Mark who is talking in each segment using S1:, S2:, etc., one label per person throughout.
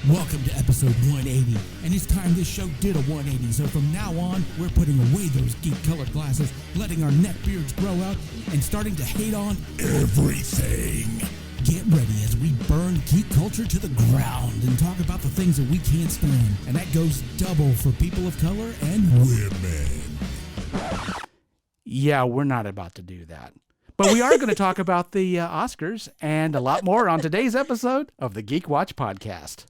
S1: Welcome to episode 180, and it's time this show did a 180, so from now on, we're putting away those geek-colored glasses, letting our neck beards grow out, and starting to hate on everything. Get ready as we burn geek culture to the ground and talk about the things that we can't stand, and that goes double for people of color and women.
S2: Yeah, we're not about to do that. But we are going to talk about the Oscars and a lot more on today's episode of the Geek Watch Podcast.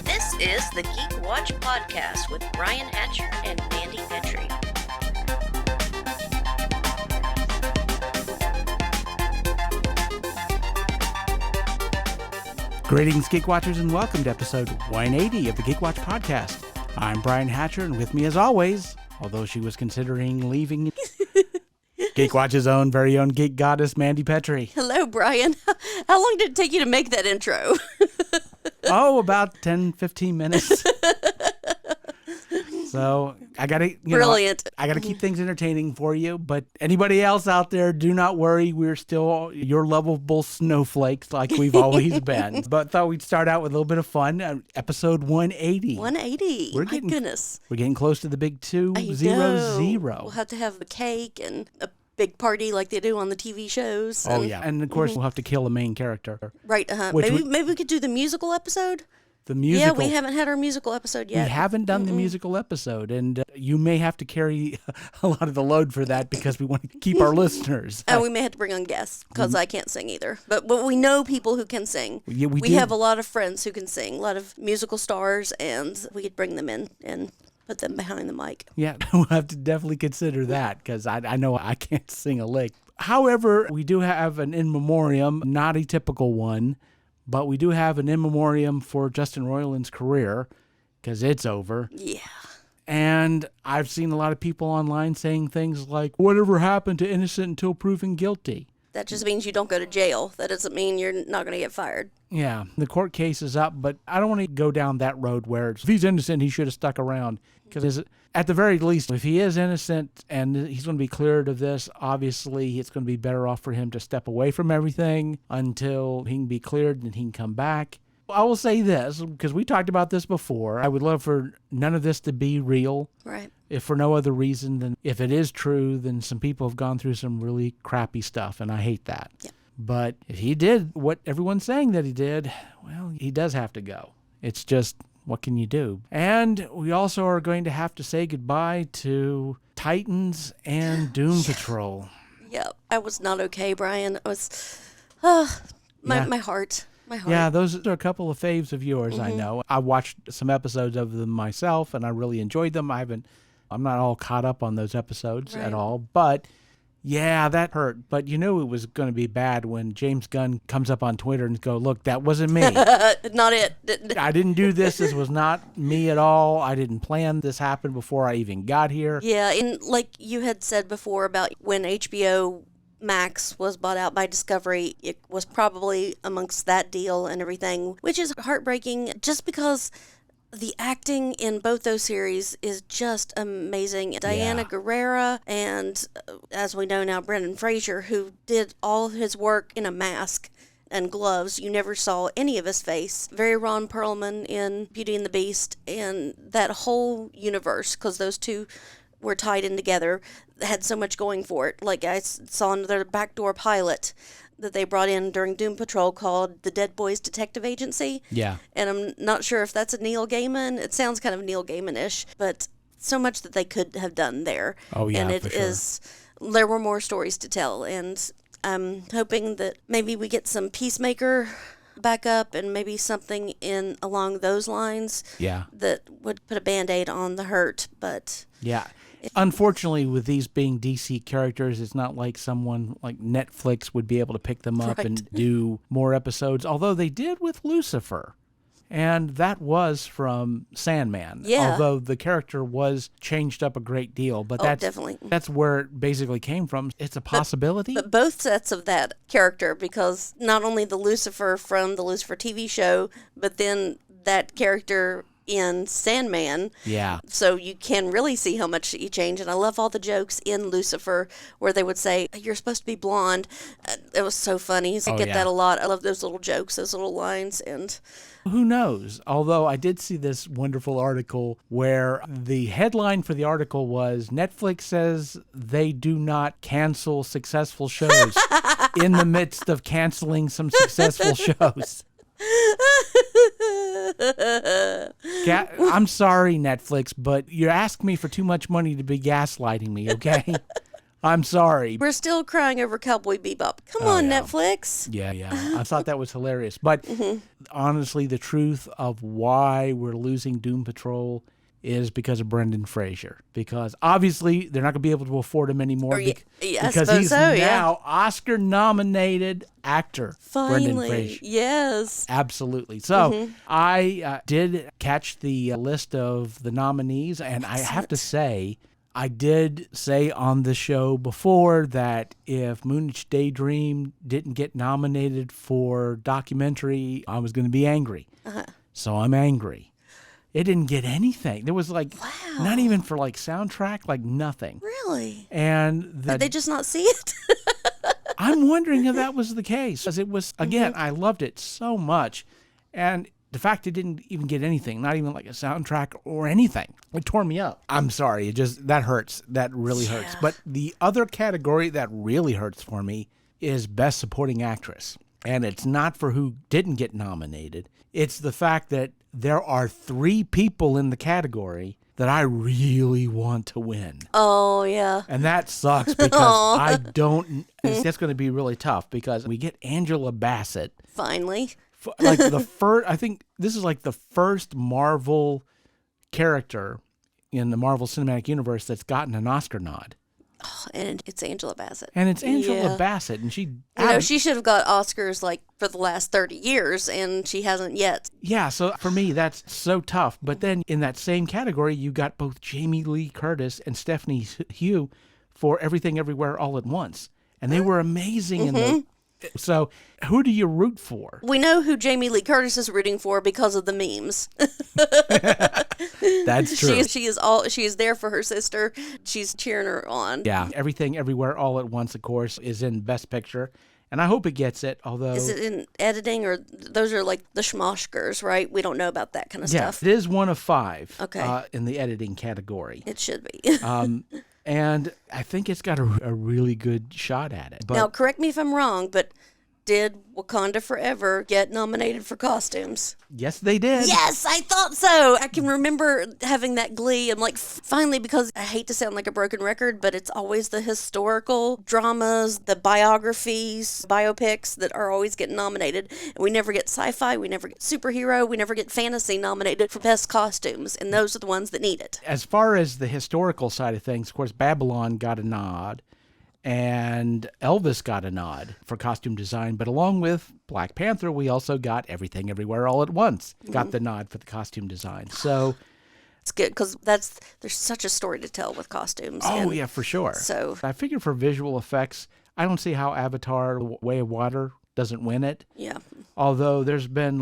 S3: This is the Geek Watch Podcast with Brian Hatcher and Mandy Petrie.
S2: Greetings, Geek Watchers, and welcome to episode 180 of the Geek Watch Podcast. I'm Brian Hatcher, and with me as always, although she was considering leaving, Geek Watch's very own geek goddess, Mandy Petrie.
S3: Hello, Brian. How long did it take you to make that intro?
S2: About 10, 15 minutes. So I gotta,
S3: Brilliant.
S2: I gotta keep things entertaining for you. But anybody else out there, do not worry. We're still your lovable snowflakes like we've always been. But thought we'd start out with a little bit of fun. Episode 180.
S3: 180. My goodness.
S2: We're getting close to the big 200.
S3: We'll have to have a cake and a big party like they do on the TV shows.
S2: Oh, yeah. And, of course, we'll have to kill a main character.
S3: Right. Maybe we could do the musical episode.
S2: The musical.
S3: Yeah, we haven't had our musical episode yet.
S2: We haven't done the musical episode, and you may have to carry a lot of the load for that because we want to keep our listeners.
S3: And we may have to bring on guests because I can't sing either. But we know people who can sing.
S2: Yeah,
S3: we have a lot of friends who can sing, a lot of musical stars, and we could bring them in and put them behind the mic.
S2: Yeah, we'll have to definitely consider that because I know I can't sing a lick. However, we do have an in memoriam, not a typical one. But we do have an in memoriam for Justin Roiland's career, because it's over.
S3: Yeah.
S2: And I've seen a lot of people online saying things like, whatever happened to innocent until proven guilty?
S3: That just means you don't go to jail. That doesn't mean you're not going to get fired.
S2: Yeah, the court case is up, but I don't want to go down that road where if he's innocent, he should have stuck around. Because at the very least, if he is innocent and he's going to be cleared of this, obviously it's going to be better off for him to step away from everything until he can be cleared and he can come back. I will say this, because we talked about this before. I would love for none of this to be real.
S3: Right.
S2: If for no other reason than if it is true, then some people have gone through some really crappy stuff, and I hate that.
S3: Yeah.
S2: But if he did what everyone's saying that he did, well, he does have to go. It's just, what can you do? And we also are going to have to say goodbye to Titans and Doom Patrol.
S3: Yep. I was not okay, Brian. I was, my heart. My heart.
S2: Yeah, those are a couple of faves of yours, I know. I watched some episodes of them myself, and I really enjoyed them. I'm not all caught up on those episodes at all, but yeah, that hurt. But you knew it was going to be bad when James Gunn comes up on Twitter and go, look, that wasn't me.
S3: Not it.
S2: I didn't do this. This was not me at all. I didn't plan this happen before I even got here.
S3: Yeah, and like you had said before about when HBO Max was bought out by Discovery, it was probably amongst that deal and everything, which is heartbreaking just because the acting in both those series is just amazing. Diana Guerrera and, as we know now, Brendan Fraser, who did all his work in a mask and gloves. You never saw any of his face. Very Ron Perlman in Beauty and the Beast, and that whole universe, because those two were tied in together, had so much going for it. Like I saw another backdoor pilot that they brought in during Doom Patrol called The Dead Boys Detective Agency.
S2: Yeah.
S3: And I'm not sure if that's a Neil Gaiman. It sounds kind of Neil Gaiman-ish, but so much that they could have done there.
S2: Oh, yeah,
S3: and it
S2: for sure.
S3: is, there were more stories to tell. And I'm hoping that maybe we get some Peacemaker back up and maybe something in along those lines.
S2: Yeah.
S3: That would put a Band-Aid on the hurt, but
S2: yeah. Unfortunately, with these being DC characters, it's not like someone like Netflix would be able to pick them up and do more episodes, although they did with Lucifer. And that was from Sandman.
S3: Yeah.
S2: Although the character was changed up a great deal. But
S3: definitely.
S2: That's where it basically came from. It's a possibility.
S3: But both sets of that character, because not only the Lucifer from the Lucifer TV show, but then that character in Sandman.
S2: Yeah.
S3: So you can really see how much he changed. And I love all the jokes in Lucifer where they would say, "You're supposed to be blonde." It was so funny. So I get that a lot. I love those little jokes, those little lines. And
S2: who knows? Although I did see this wonderful article where the headline for the article was Netflix says they do not cancel successful shows in the midst of canceling some successful shows. I'm sorry, Netflix, but you asked me for too much money to be gaslighting me, okay? I'm sorry.
S3: We're still crying over Cowboy Bebop. Come on,
S2: yeah.
S3: Netflix.
S2: Yeah. I thought that was hilarious. But honestly, the truth of why we're losing Doom Patrol is because of Brendan Fraser. Because obviously they're not going to be able to afford him anymore because he's now Oscar-nominated actor.
S3: Finally,
S2: Brendan Fraser.
S3: Yes.
S2: Absolutely. So I did catch the list of the nominees, and I have to say, I did say on the show before that if Moonage Daydream didn't get nominated for documentary, I was going to be angry. So I'm angry. It didn't get anything. There was not even for soundtrack, nothing.
S3: Really?
S2: And
S3: Did they just not see it?
S2: I'm wondering if that was the case. Because it was, again, I loved it so much. And the fact it didn't even get anything, not even a soundtrack or anything, it tore me up. I'm sorry. That hurts. That really hurts. But the other category that really hurts for me is Best Supporting Actress. And it's not for who didn't get nominated. It's the fact that there are 3 people in the category that I really want to win.
S3: Oh, yeah.
S2: And that sucks because I don't, that's going to be really tough because we get Angela Bassett.
S3: Finally.
S2: I think this is the first Marvel character in the Marvel Cinematic Universe that's gotten an Oscar nod.
S3: Oh, and it's Angela Bassett.
S2: Bassett, and she
S3: should have got Oscars for the last 30 years, and she hasn't yet.
S2: Yeah, so for me, that's so tough. But then in that same category, you got both Jamie Lee Curtis and Stephanie Hugh for Everything Everywhere All at Once. And they were amazing in the. So, who do you root for?
S3: We know who Jamie Lee Curtis is rooting for because of the memes.
S2: That's true.
S3: She is there for her sister. She's cheering her on.
S2: Yeah, Everything Everywhere All at Once, of course, is in Best Picture, and I hope it gets it. Although,
S3: is it in editing or those are the schmoshkers, right? We don't know about that kind of stuff.
S2: It is one of 5.
S3: Okay.
S2: In the editing category.
S3: It should be.
S2: And I think it's got a really good shot at it. But
S3: now, correct me if I'm wrong, but did Wakanda Forever get nominated for costumes?
S2: Yes, they did.
S3: Yes, I thought so. I can remember having that glee. I'm finally, because I hate to sound like a broken record, but it's always the historical dramas, the biographies, biopics that are always getting nominated. And we never get sci-fi, we never get superhero, we never get fantasy nominated for best costumes. And those are the ones that need it.
S2: As far as the historical side of things, of course, Babylon got a nod. And Elvis got a nod for costume design, but along with Black Panther, we also got Everything Everywhere All at Once, got the nod for the costume design. So
S3: it's good because there's such a story to tell with costumes.
S2: Oh, yeah, for sure.
S3: So
S2: I figured for visual effects, I don't see how Avatar: Way of Water doesn't win it.
S3: Yeah.
S2: Although there's been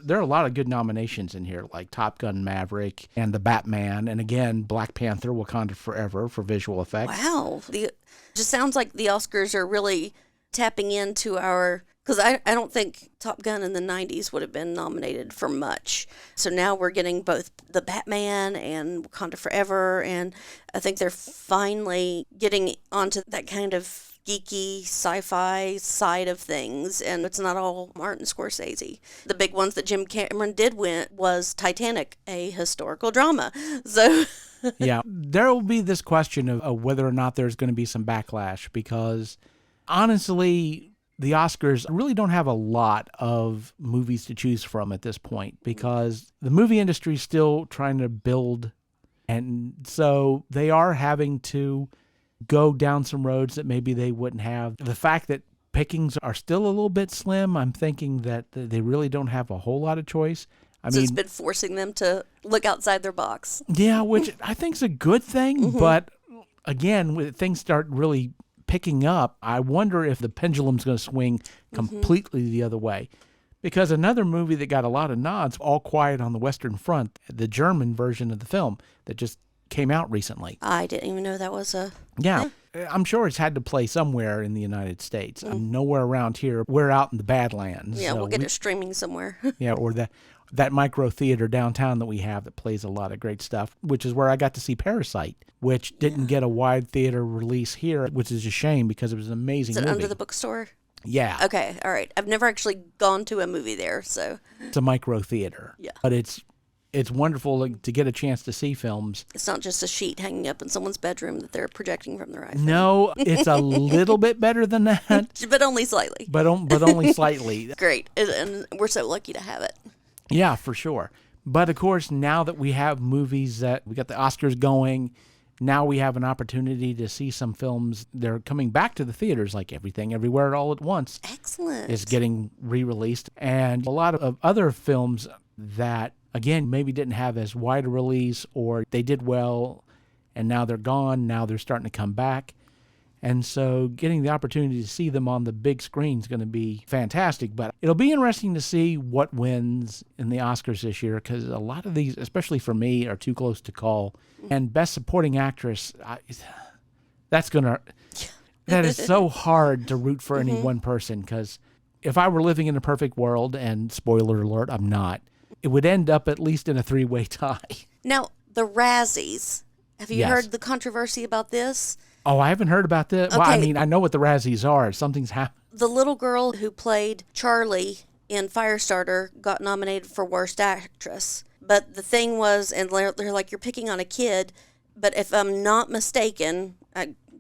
S2: there are a lot of good nominations in here, like Top Gun Maverick and The Batman, and again, Black Panther, Wakanda Forever for visual effects.
S3: Wow. It just sounds like the Oscars are really tapping into our... Because I don't think Top Gun in the 90s would have been nominated for much. So now we're getting both The Batman and Wakanda Forever, and I think they're finally getting onto that kind of geeky sci-fi side of things, and it's not all Martin Scorsese. The big ones that Jim Cameron did win was Titanic, a historical drama. So
S2: yeah, there will be this question of whether or not there's going to be some backlash, because honestly, the Oscars really don't have a lot of movies to choose from at this point, because the movie industry is still trying to build, and so they are having to go down some roads that maybe they wouldn't have. The fact that pickings are still a little bit slim, I'm thinking that they really don't have a whole lot of choice. I mean,
S3: it's been forcing them to look outside their box.
S2: Yeah, which I think is a good thing. But again, when things start really picking up, I wonder if the pendulum's going to swing completely the other way. Because another movie that got a lot of nods, All Quiet on the Western Front, the German version of the film that just came out recently.
S3: I didn't even know that was a...
S2: Yeah. I'm sure it's had to play somewhere in the United States. Nowhere around here. We're out in the Badlands.
S3: Yeah,
S2: so
S3: we'll get it streaming somewhere.
S2: Yeah, or that micro theater downtown that we have that plays a lot of great stuff, which is where I got to see Parasite, which didn't get a wide theater release here, which is a shame because it was an amazing
S3: Is it
S2: movie.
S3: under the bookstore?
S2: Yeah.
S3: Okay, all right. I've never actually gone to a movie there, so...
S2: It's a micro theater.
S3: Yeah.
S2: But it's wonderful to get a chance to see films.
S3: It's not just a sheet hanging up in someone's bedroom that they're projecting from their iPhone.
S2: No, it's a little bit better than that.
S3: But only slightly.
S2: But only slightly.
S3: Great, and we're so lucky to have it.
S2: Yeah, for sure. But of course, now that we have movies that we got the Oscars going, now we have an opportunity to see some films. They're coming back to the theaters, like Everything Everywhere All at Once.
S3: Excellent.
S2: Is getting re-released. And a lot of other films that, again, maybe didn't have as wide a release, or they did well and now they're gone. Now they're starting to come back. And so getting the opportunity to see them on the big screen is going to be fantastic. But it'll be interesting to see what wins in the Oscars this year, because a lot of these, especially for me, are too close to call. And Best Supporting Actress, that is so hard to root for any one person, because if I were living in a perfect world, and spoiler alert, I'm not, it would end up at least in a 3-way tie.
S3: Now, the Razzies. Have you
S2: Yes.
S3: heard the controversy about this?
S2: Oh, I haven't heard about this.
S3: Okay.
S2: Well, I mean, I know what the Razzies are. Something's happened.
S3: The little girl who played Charlie in Firestarter got nominated for Worst Actress. But the thing was, and they're like, you're picking on a kid, but if I'm not mistaken,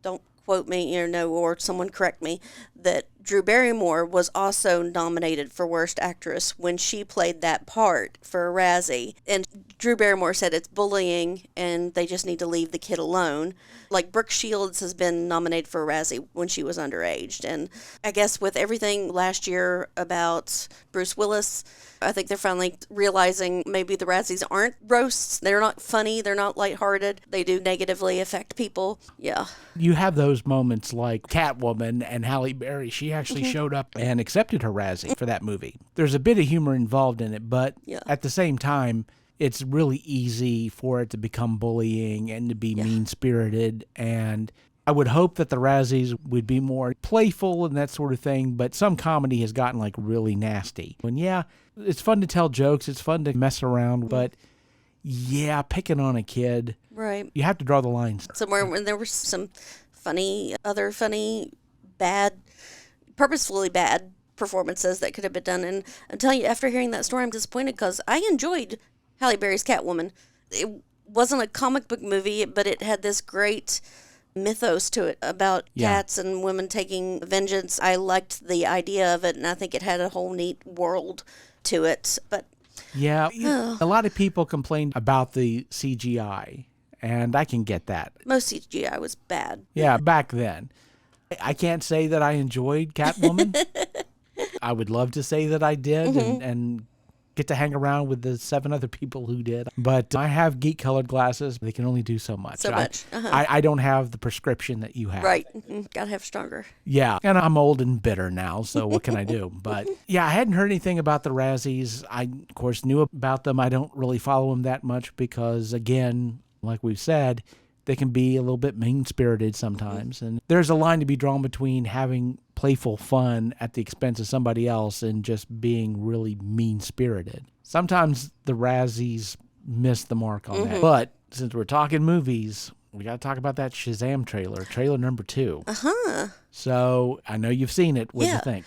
S3: don't quote me, or someone correct me, that Drew Barrymore was also nominated for Worst Actress when she played that part for a Razzie. And Drew Barrymore said it's bullying and they just need to leave the kid alone. Like Brooke Shields has been nominated for a Razzie when she was underage. And I guess with everything last year about Bruce Willis, I think they're finally realizing maybe the Razzies aren't roasts. They're not funny. They're not lighthearted. They do negatively affect people. Yeah.
S2: You have those moments like Catwoman and Halle Berry. She actually showed up and accepted her Razzie for that movie. There's a bit of humor involved in it, but at the same time, it's really easy for it to become bullying and to be mean-spirited. And I would hope that the Razzies would be more playful and that sort of thing, but some comedy has gotten like really nasty. And yeah, it's fun to tell jokes. It's fun to mess around, but yeah, picking on a kid.
S3: Right.
S2: You have to draw the lines.
S3: Somewhere when there was some other funny, bad, purposefully bad performances that could have been done. And I'm telling you, after hearing that story, I'm disappointed because I enjoyed Halle Berry's Catwoman. It wasn't a comic book movie, but it had this great mythos to it about cats and women taking vengeance. I liked the idea of it, and I think it had a whole neat world to it. But
S2: yeah, a lot of people complained about the CGI, and I can get that.
S3: most CGI was bad.
S2: Yeah, back then. I can't say that I enjoyed Catwoman. I would love to say that I did and get to hang around with the 7 other people who did. But I have geek colored glasses. They can only do so much. I don't have the prescription that you have.
S3: Right. Gotta have stronger.
S2: Yeah. And I'm old and bitter now, so what can I do? But yeah, I hadn't heard anything about the Razzies. I, of course, knew about them. I don't really follow them that much because, again, like we've said, they can be a little bit mean-spirited sometimes. And there's a line to be drawn between having playful fun at the expense of somebody else and just being really mean-spirited. Sometimes the Razzies miss the mark on that. But since we're talking movies, we got to talk about that Shazam trailer number 2. So I know you've seen it. What do you think?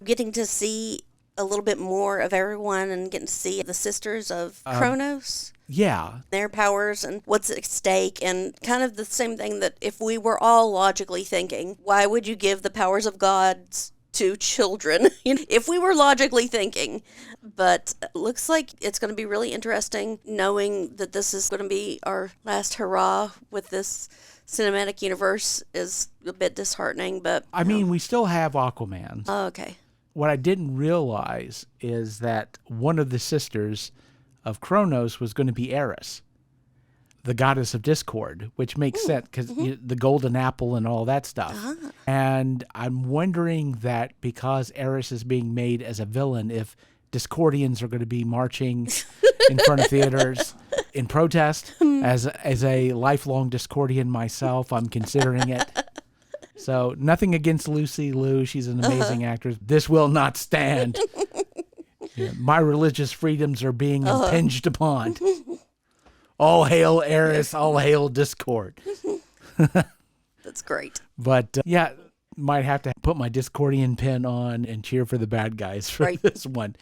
S3: Getting to see a little bit more of everyone and getting to see the sisters of Kronos.
S2: Yeah.
S3: Their powers and what's at stake, and kind of the same thing that if we were all logically thinking, why would you give the powers of gods to children? If we were logically thinking. But it looks like it's going to be really interesting knowing that this is going to be our last hurrah with this cinematic universe is a bit disheartening, but...
S2: I mean, we still have Aquaman.
S3: Oh, okay.
S2: What I didn't realize is that one of the sisters of Kronos was going to be Eris. the goddess of discord, which makes sense because the golden apple and all that stuff. And I'm wondering that because Eris is being made as a villain, if Discordians are going to be marching in front of theaters in protest. As a lifelong Discordian myself, I'm considering it. So nothing against Lucy Liu. She's an amazing actress. This will not stand. Yeah, my religious freedoms are being impinged upon. All hail Eris, all hail Discord.
S3: That's great.
S2: But might have to put my Discordian pin on and cheer for the bad guys for this one.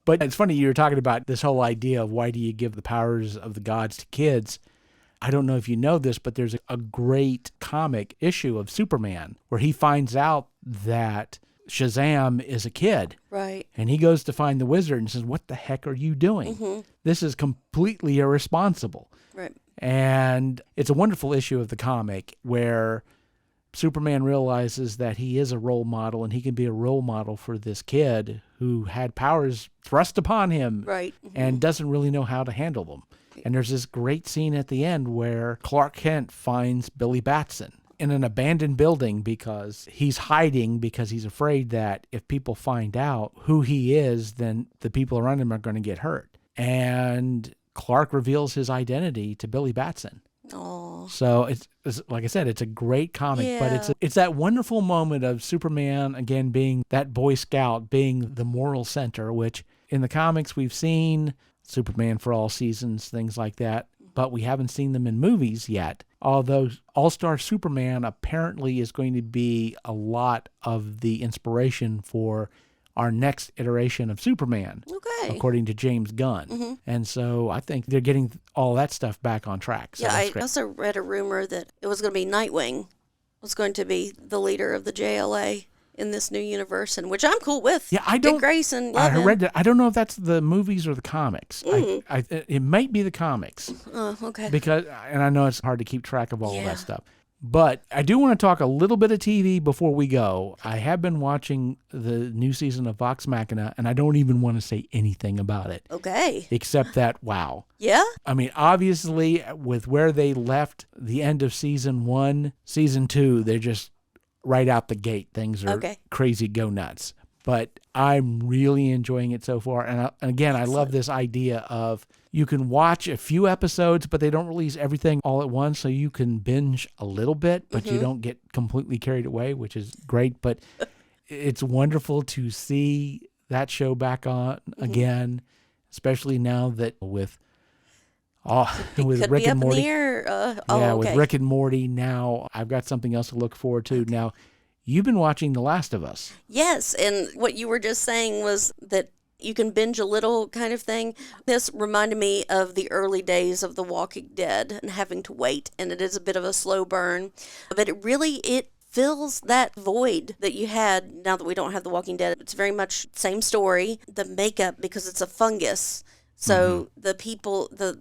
S2: But it's funny, you were talking about this whole idea of why do you give the powers of the gods to kids? I don't know if you know this, but there's a great comic issue of Superman where he finds out that Shazam is a kid.
S3: Right.
S2: And he goes to find the wizard and says, what the heck are you doing? This is completely irresponsible.
S3: Right.
S2: And it's a wonderful issue of the comic where Superman realizes that he is a role model and he can be a role model for this kid who had powers thrust upon him and doesn't really know how to handle them. And there's this great scene at the end where Clark Kent finds Billy Batson in an abandoned building because he's hiding because he's afraid that if people find out who he is, then the people around him are going to get hurt. And Clark reveals his identity to Billy Batson.
S3: Oh.
S2: So it's like I said, it's a great comic, but it's that wonderful moment of Superman again being that Boy Scout, being the moral center, which in the comics we've seen Superman for all seasons, things like that, but we haven't seen them in movies yet. Although All-Star Superman apparently is going to be a lot of the inspiration for our next iteration of Superman, according to James Gunn. And so I think they're getting all that stuff back on track. So
S3: I also read a rumor that it was going to be Nightwing was going to be the leader of the JLA in this new universe, and which I'm cool with.
S2: Yeah, I don't.
S3: Dick Grayson,
S2: I read that. I don't know if that's the movies or the comics. It might be the comics.
S3: Oh, okay.
S2: Because, and I know it's hard to keep track of all of that stuff. But I do want to talk a little bit of TV before we go. I have been watching the new season of Vox Machina, and I don't even want to say anything about it.
S3: Okay.
S2: Except that, wow.
S3: Yeah?
S2: I mean, obviously, with where they left the end of season 1, season 2, they're just right out the gate. Things are crazy, go nuts. But I'm really enjoying it so far. And again, I love this idea of you can watch a few episodes, but they don't release everything all at once. So you can binge a little bit, but you don't get completely carried away, which is great. But it's wonderful to see that show back on again, especially now that with Rick and Morty. With Rick and Morty now, I've got something else to look forward to. Now, you've been watching The Last of Us.
S3: Yes, and what you were just saying was that you can binge a little kind of thing. This reminded me of the early days of The Walking Dead and having to wait, and it is a bit of a slow burn. But it fills that void that you had now that we don't have The Walking Dead. It's very much same story. The makeup, because it's a fungus, so the people, the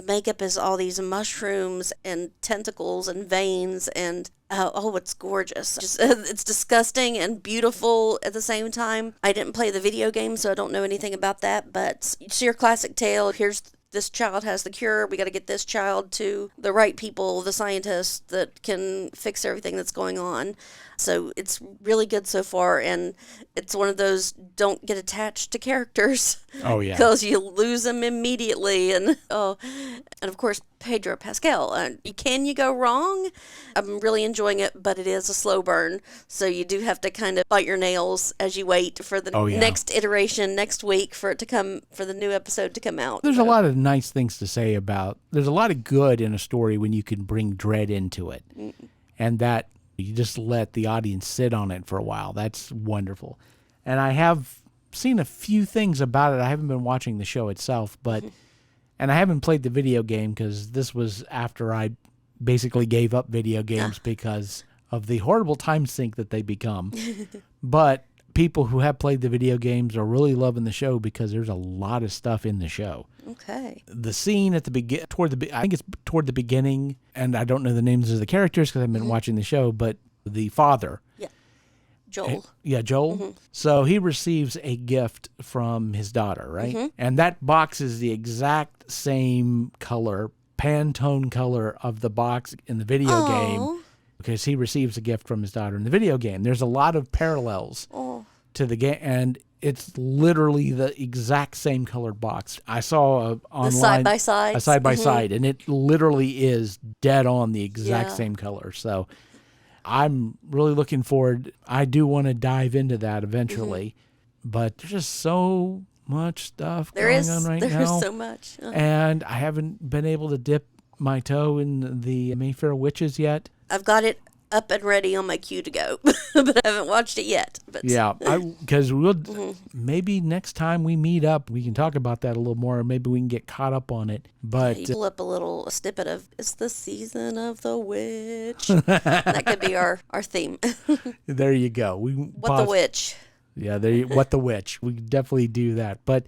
S3: makeup is all these mushrooms and tentacles and veins and it's gorgeous. It's disgusting and beautiful at the same time. I didn't play the video game, so I don't know anything about that, but it's your classic tale. Here's this child has the cure. We got to get this child to the right people, the scientists that can fix everything that's going on. So it's really good so far, and it's one of those don't get attached to characters.
S2: Oh, yeah.
S3: Because you lose them immediately. And of course, Pedro Pascal. Can you go wrong? I'm really enjoying it, but it is a slow burn. So you do have to kind of bite your nails as you wait for the next iteration next week for the new episode to come out.
S2: There's a lot of nice things to say about, there's a lot of good in a story when you can bring dread into it. And that you just let the audience sit on it for a while. That's wonderful. And I have seen a few things about it. I haven't been watching the show itself, but and I haven't played the video game because this was after I basically gave up video games because of the horrible time sink that they become. But people who have played the video games are really loving the show because there's a lot of stuff in the show.
S3: Okay.
S2: The scene at the I think it's toward the beginning, and I don't know the names of the characters because I've been watching the show, but the father.
S3: Yeah. Joel.
S2: Joel. So he receives a gift from his daughter, right? And that box is the exact same color Pantone color of the box in the video game, because he receives a gift from his daughter in the video game. There's a lot of parallels to the game, and it's literally the exact same colored box. I saw online
S3: side-by-side.
S2: A side-by-side, and it literally is dead on the exact same color. So I'm really looking forward. I do want to dive into that eventually, but there's just so much stuff going on right now.
S3: There is so much.
S2: And I haven't been able to dip my toe in the Mayfair Witches yet.
S3: I've got it up and ready on my queue to go, but I haven't watched it yet. But
S2: yeah, because we'll maybe next time we meet up, we can talk about that a little more. Maybe we can get caught up on it. But
S3: you pull up a snippet of "It's the Season of the Witch." That could be our theme.
S2: There you go.
S3: The witch?
S2: Yeah, what the witch? We definitely do that. But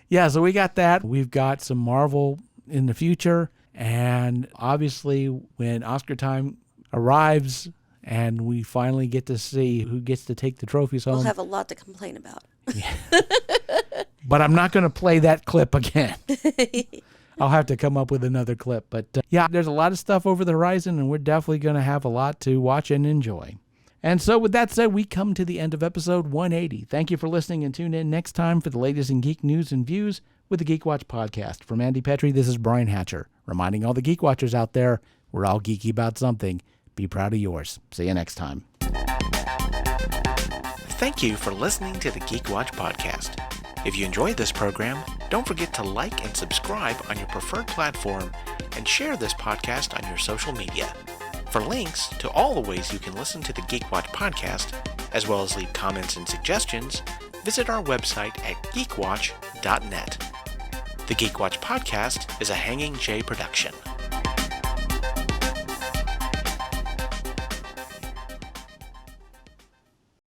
S2: yeah, so we got that. We've got some Marvel in the future, and obviously when Oscar time arrives and we finally get to see who gets to take the trophies home,
S3: we'll have a lot to complain about.
S2: Yeah. But I'm not going to play that clip again. I'll have to come up with another clip. But yeah, there's a lot of stuff over the horizon, and we're definitely going to have a lot to watch and enjoy. And so with that said, we come to the end of episode 180. Thank you for listening, and tune in next time for the latest in geek news and views with the Geek Watch podcast. For Mandy Petrie, this is Brian Hatcher, reminding all the Geek Watchers out there, we're all geeky about something. Be proud of yours. See you next time.
S4: Thank you for listening to the Geek Watch podcast. If you enjoyed this program, don't forget to like and subscribe on your preferred platform and share this podcast on your social media. For links to all the ways you can listen to the Geek Watch podcast, as well as leave comments and suggestions, visit our website at geekwatch.net. The Geek Watch podcast is a Hanging J production.